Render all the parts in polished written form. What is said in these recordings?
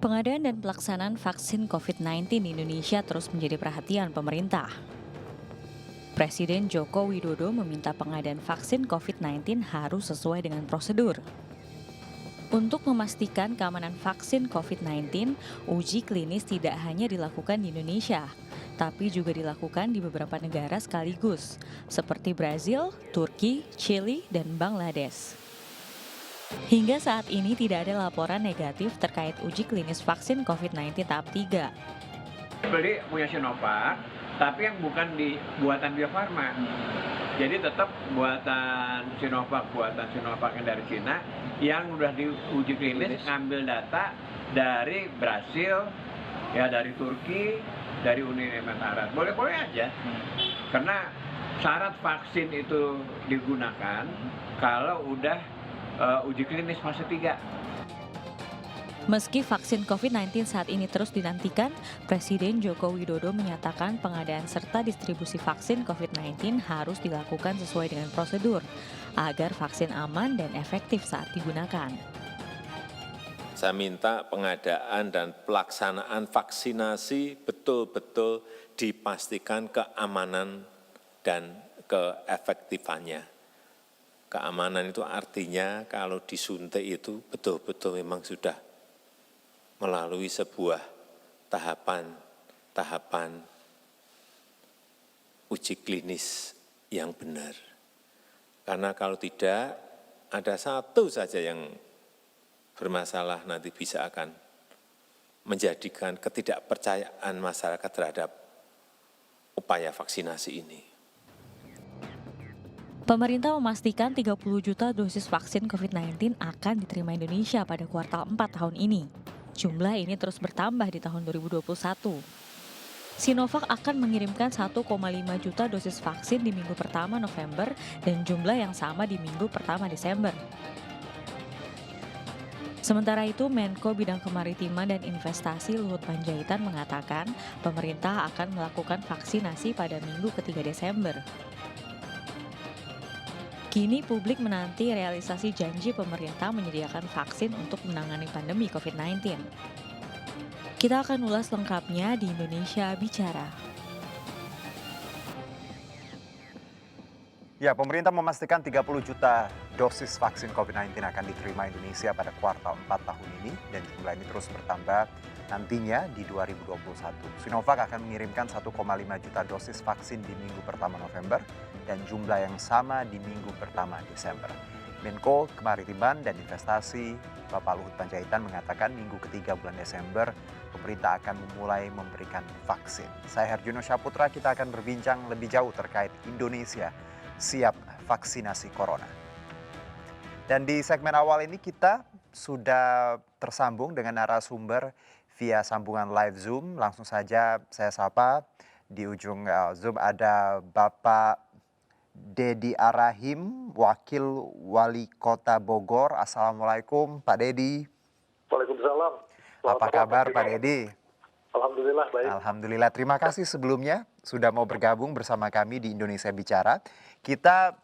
Pengadaan dan pelaksanaan vaksin COVID-19 di Indonesia terus menjadi perhatian pemerintah. Presiden Joko Widodo meminta pengadaan vaksin COVID-19 harus sesuai dengan prosedur. Untuk memastikan keamanan vaksin COVID-19, uji klinis tidak hanya dilakukan di Indonesia, tapi juga dilakukan di beberapa negara sekaligus, seperti Brazil, Turki, Chili, dan Bangladesh. Hingga saat ini tidak ada laporan negatif terkait uji klinis vaksin COVID-19 tahap 3. Beli punya Sinovac, tapi yang bukan di buatan Bio Farma. Jadi tetap buatan Sinovac yang dari Cina, yang udah diuji klinis ngambil data dari Brasil, ya dari Turki, dari Uni Emirat Arab. Boleh-boleh aja. Karena syarat vaksin itu digunakan kalau udah uji klinis fase 3. Meski vaksin COVID-19 saat ini terus dinantikan, Presiden Joko Widodo menyatakan pengadaan serta distribusi vaksin COVID-19 harus dilakukan sesuai dengan prosedur, agar vaksin aman dan efektif saat digunakan. Saya minta pengadaan dan pelaksanaan vaksinasi betul-betul dipastikan keamanan dan keefektifannya. Keamanan itu artinya kalau disuntik itu betul-betul memang sudah melalui sebuah tahapan uji klinis yang benar. Karena kalau tidak, ada satu saja yang bermasalah nanti bisa akan menjadikan ketidakpercayaan masyarakat terhadap upaya vaksinasi ini. Pemerintah memastikan 30 juta dosis vaksin COVID-19 akan diterima Indonesia pada kuartal 4 tahun ini. Jumlah ini terus bertambah di tahun 2021. Sinovac akan mengirimkan 1,5 juta dosis vaksin di minggu pertama November dan jumlah yang sama di minggu pertama Desember. Sementara itu, Menko Bidang Kemaritiman dan Investasi Luhut Panjaitan mengatakan pemerintah akan melakukan vaksinasi pada minggu ketiga Desember. Kini publik menanti realisasi janji pemerintah menyediakan vaksin untuk menangani pandemi COVID-19. Kita akan ulas lengkapnya di Indonesia Bicara. Ya, pemerintah memastikan 30 juta dosis vaksin COVID-19 akan diterima Indonesia pada kuartal 4 tahun ini dan jumlah ini terus bertambah nantinya di 2021. Sinovac akan mengirimkan 1,5 juta dosis vaksin di minggu pertama November dan jumlah yang sama di minggu pertama Desember. Menko Kemaritiman dan Investasi Bapak Luhut Panjaitan mengatakan minggu ketiga bulan Desember pemerintah akan memulai memberikan vaksin. Saya Herjuno Syaputra, kita akan berbincang lebih jauh terkait Indonesia siap vaksinasi corona. Dan di segmen awal ini kita sudah tersambung dengan narasumber via sambungan live Zoom. Langsung saja saya sapa, di ujung Zoom ada Bapak Dedi Arahim, Wakil Wali Kota Bogor. Assalamualaikum Pak Dedi. Waalaikumsalam. Apa kabar Pak Dedi? Alhamdulillah baik. Alhamdulillah, terima kasih sebelumnya sudah mau bergabung bersama kami di Indonesia Bicara. Kita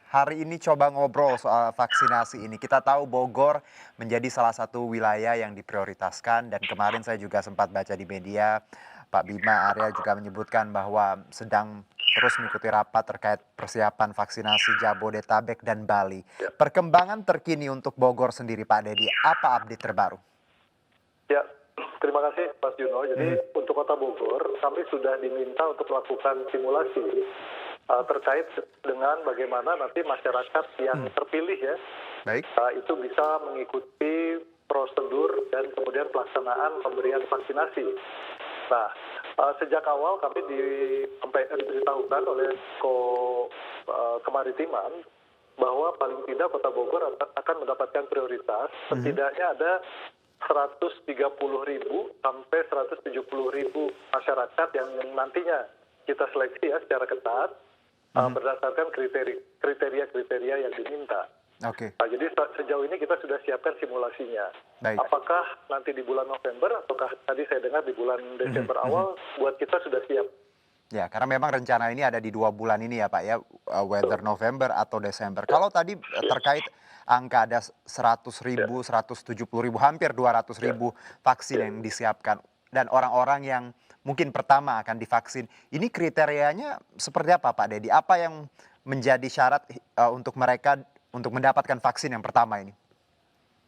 hari ini coba ngobrol soal vaksinasi ini. Kita tahu Bogor menjadi salah satu wilayah yang diprioritaskan dan kemarin saya juga sempat baca di media, Pak Bima Arya juga menyebutkan bahwa sedang terus mengikuti rapat terkait persiapan vaksinasi Jabodetabek dan Bali. Ya. Perkembangan terkini untuk Bogor sendiri Pak Dedi, apa update terbaru? Ya, terima kasih Mas Juno. Jadi untuk Kota Bogor kami sudah diminta untuk melakukan simulasi terkait dengan bagaimana nanti masyarakat yang terpilih ya, Baik. itu bisa mengikuti prosedur dan kemudian pelaksanaan pemberian vaksinasi. Nah, sejak awal kami diberitahukan oleh Kemaritiman bahwa paling tidak Kota Bogor akan mendapatkan prioritas. Setidaknya ada 130.000 sampai 170.000 masyarakat yang nantinya kita seleksi ya secara ketat berdasarkan kriteria yang diminta. Oke. Nah, jadi sejauh ini kita sudah siapkan simulasinya. Baik. Apakah nanti di bulan November ataukah tadi saya dengar di bulan Desember awal buat kita sudah siap. Ya, karena memang rencana ini ada di 2 bulan ini ya Pak ya, whether November atau Desember. Kalau tadi terkait angka ada 100.000, 170.000, hampir 200.000 vaksin yang disiapkan dan orang-orang yang mungkin pertama akan divaksin. Ini kriterianya seperti apa Pak Dedi? Apa yang menjadi syarat untuk mereka untuk mendapatkan vaksin yang pertama ini?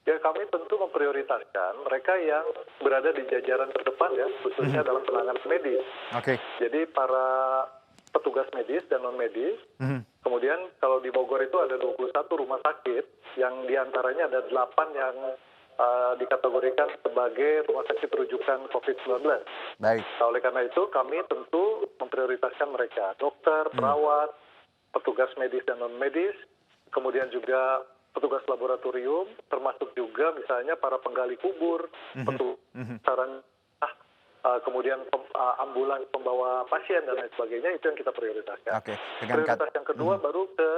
Ya, kami tentu memprioritaskan mereka yang berada di jajaran terdepan ya, khususnya dalam penanganan medis. Oke. Jadi para petugas medis dan non-medis, kemudian kalau di Bogor itu ada 21 rumah sakit, yang diantaranya ada 8 yang dikategorikan sebagai rumah sakit rujukan COVID-19. Baik. Nah, oleh karena itu kami tentu memprioritaskan mereka, dokter, perawat, petugas medis dan non-medis, kemudian juga petugas laboratorium, termasuk juga misalnya para penggali kubur, petugas kemudian ambulans pembawa pasien dan lain sebagainya, itu yang kita prioritaskan. Oke. Prioritas yang kedua baru ke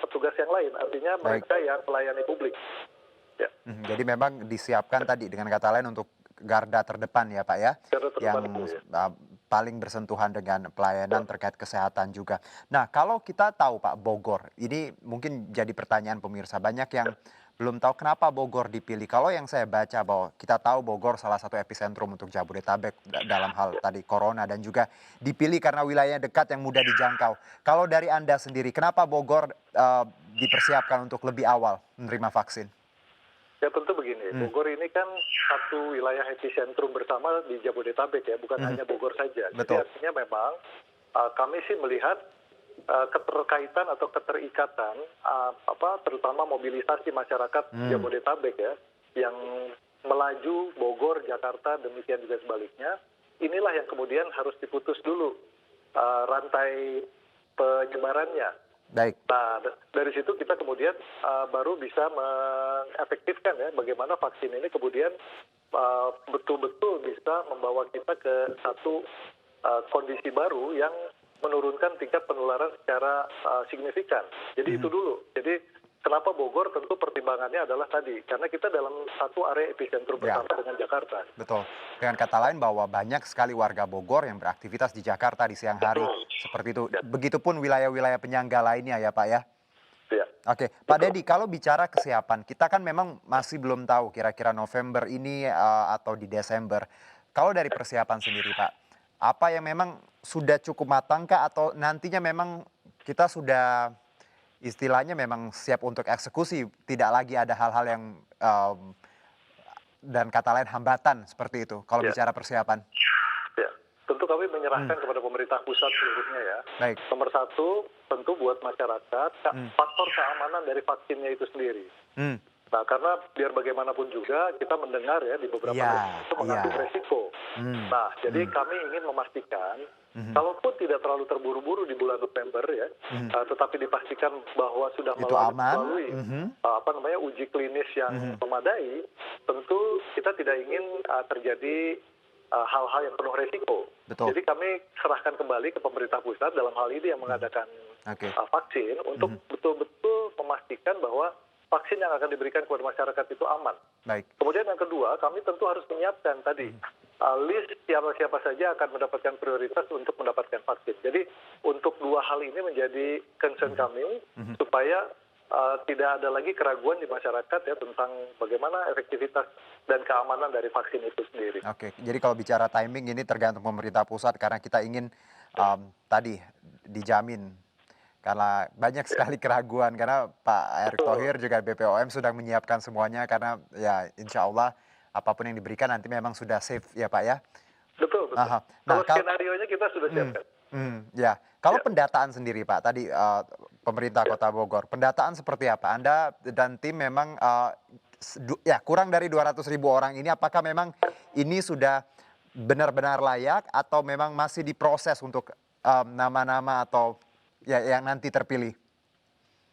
petugas yang lain, artinya mereka yang melayani publik. Ya. Jadi memang disiapkan tadi dengan kata lain untuk garda terdepan ya Pak ya, Garda terdepan yang itu, ya. paling bersentuhan dengan pelayanan terkait kesehatan juga. Nah kalau kita tahu Pak Bogor, ini mungkin jadi pertanyaan pemirsa, banyak yang belum tahu kenapa Bogor dipilih. Kalau yang saya baca bahwa kita tahu Bogor salah satu epicentrum untuk Jabodetabek dalam hal tadi corona dan juga dipilih karena wilayahnya dekat yang mudah dijangkau. Kalau dari Anda sendiri, kenapa Bogor dipersiapkan untuk lebih awal menerima vaksin? Ya tentu begini, Bogor ini kan satu wilayah epicentrum bersama di Jabodetabek ya, bukan hanya Bogor saja. Betul. Jadi artinya memang kami sih melihat keterkaitan atau keterikatan terutama mobilisasi masyarakat Jabodetabek ya, yang melaju Bogor, Jakarta, demikian juga sebaliknya. Inilah yang kemudian harus diputus dulu rantai penyebarannya. Baik. Nah, dari situ kita kemudian baru bisa mengefektifkan ya bagaimana vaksin ini kemudian betul-betul bisa membawa kita ke satu kondisi baru yang menurunkan tingkat penularan secara signifikan. Jadi itu dulu. Jadi kenapa Bogor, tentu pertimbangannya adalah tadi, karena kita dalam satu area epicentrum bersama dengan Jakarta. Betul. Dengan kata lain bahwa banyak sekali warga Bogor yang beraktivitas di Jakarta di siang hari. Seperti itu. Begitupun wilayah-wilayah penyangga lainnya ya Pak ya. Ya. Oke, Pak Dedi, kalau bicara kesiapan, kita kan memang masih belum tahu kira-kira November ini atau di Desember. Kalau dari persiapan sendiri Pak, apa yang memang sudah cukup matangkah atau nantinya memang kita sudah istilahnya memang siap untuk eksekusi, tidak lagi ada hal-hal yang dan kata lain hambatan seperti itu kalau bicara persiapan? Ya, tentu kami menyerahkan kepada pemerintah pusat seluruhnya ya. Baik. Nomor satu, tentu buat masyarakat, faktor keamanan dari vaksinnya itu sendiri. Nah, karena biar bagaimanapun juga kita mendengar ya di beberapa negara itu mengandung resiko. Nah, jadi kami ingin memastikan, kalaupun tidak terlalu terburu-buru di bulan November ya, tetapi dipastikan bahwa sudah melalui uji klinis yang memadai, tentu kita tidak ingin terjadi hal-hal yang penuh resiko. Betul. Jadi kami serahkan kembali ke pemerintah pusat dalam hal ini yang mengadakan vaksin untuk betul-betul memastikan bahwa vaksin yang akan diberikan kepada masyarakat itu aman. Baik. Kemudian yang kedua, kami tentu harus menyiapkan tadi list siapa-siapa saja akan mendapatkan prioritas untuk mendapatkan vaksin. Jadi untuk dua hal ini menjadi concern kami supaya tidak ada lagi keraguan di masyarakat ya tentang bagaimana efektivitas dan keamanan dari vaksin itu sendiri. Oke, jadi kalau bicara timing ini tergantung pemerintah pusat karena kita ingin tadi dijamin. Karena banyak sekali keraguan, karena Pak Erick Thohir juga BPOM sudah menyiapkan semuanya karena ya insya Allah apapun yang diberikan nanti memang sudah safe ya Pak ya. Betul. Nah, kalau skenario-nya kita sudah siapkan. Ya, kalau pendataan sendiri Pak, tadi pemerintah Kota Bogor, pendataan seperti apa? Anda dan tim memang kurang dari 200.000 orang ini, apakah memang ini sudah benar-benar layak atau memang masih diproses untuk nama-nama atau ya yang nanti terpilih?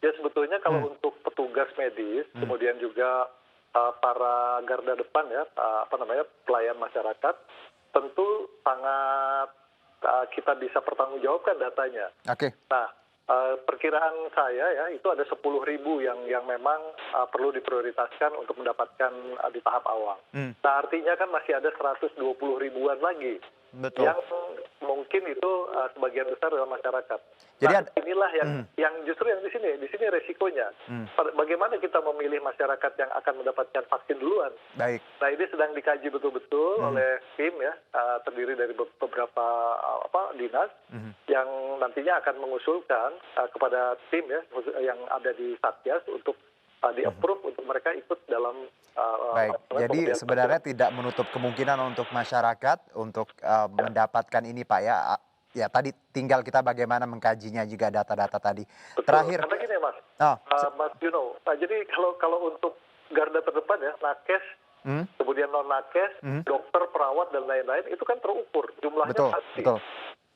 Ya sebetulnya kalau untuk petugas medis, kemudian juga para garda depan ya, pelayan masyarakat, tentu sangat kita bisa pertanggungjawabkan datanya. Oke. Nah, perkiraan saya ya itu ada 10.000 yang memang perlu diprioritaskan untuk mendapatkan di tahap awal. Nah artinya kan masih ada 120 ribuan lagi. Betul. Yang mungkin itu sebagian besar dalam masyarakat. Jadi Nah, inilah yang justru yang di sini resikonya. Bagaimana kita memilih masyarakat yang akan mendapatkan vaksin duluan? Baik. Nah, ini sedang dikaji betul-betul oleh tim ya, terdiri dari beberapa dinas yang nantinya akan mengusulkan kepada tim ya yang ada di Satgas untuk di-approve untuk mereka ikut dalam Baik, jadi sebenarnya tidak menutup kemungkinan untuk masyarakat untuk mendapatkan ini Pak ya. Ya tadi tinggal kita bagaimana mengkajinya juga data-data tadi. Betul. Terakhir, Karena gini Mas, oh, Mas Juno, jadi kalau untuk garda terdepan ya, nakes, kemudian non nakes, dokter, perawat dan lain-lain itu kan terukur jumlahnya betul, pasti. betul.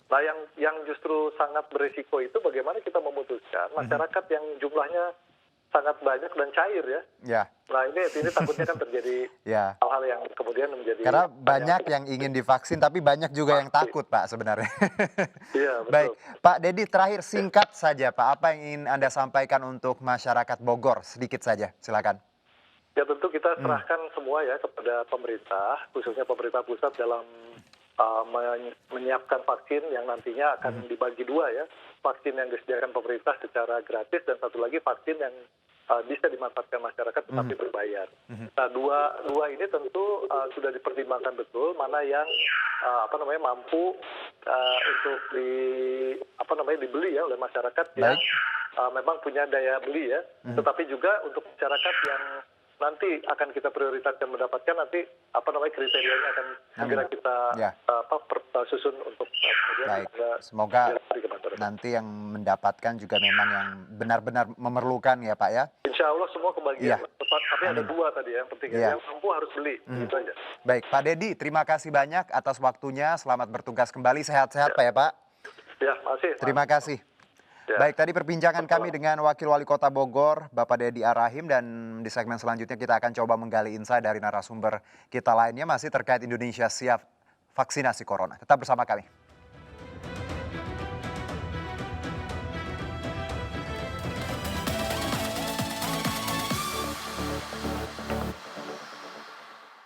Nah yang justru sangat beresiko itu bagaimana kita memutuskan masyarakat yang jumlahnya sangat banyak dan cair ya. Ya. Nah ini takutnya kan terjadi Ya. hal-hal yang kemudian menjadi Karena banyak yang ingin divaksin tapi banyak juga yang takut Pak sebenarnya. Iya, betul. Baik, Pak Dedi terakhir singkat saja Pak, apa yang ingin Anda sampaikan untuk masyarakat Bogor? Sedikit saja, silakan. Ya tentu kita serahkan semua ya kepada pemerintah, khususnya pemerintah pusat dalam menyiapkan vaksin yang nantinya akan dibagi dua ya. Vaksin yang disediakan pemerintah secara gratis dan satu lagi vaksin yang bisa dimanfaatkan masyarakat tetapi berbayar. Nah, dua ini tentu sudah dipertimbangkan betul mana yang mampu untuk dibeli ya oleh masyarakat yang memang punya daya beli ya. Tetapi juga untuk masyarakat yang nanti akan kita prioritaskan mendapatkan nanti kriterianya akan segera kita susun untuk kemudian. Baik, semoga nanti yang mendapatkan juga memang yang benar-benar memerlukan ya Pak ya. Insya Allah semua kebagian. Iya. Tapi ada dua tadi yang penting Iya. yang mampu harus beli. Gitu aja. Baik, Pak Dedi, terima kasih banyak atas waktunya. Selamat bertugas kembali, sehat-sehat Pak ya Pak. Ya, makasih. Terima kasih. Ya. Baik, tadi perbincangan kami dengan Wakil Wali Kota Bogor, Bapak Dedi Ar-Rahim, dan di segmen selanjutnya kita akan coba menggali insight dari narasumber kita lainnya masih terkait Indonesia siap vaksinasi corona. Tetap bersama kami.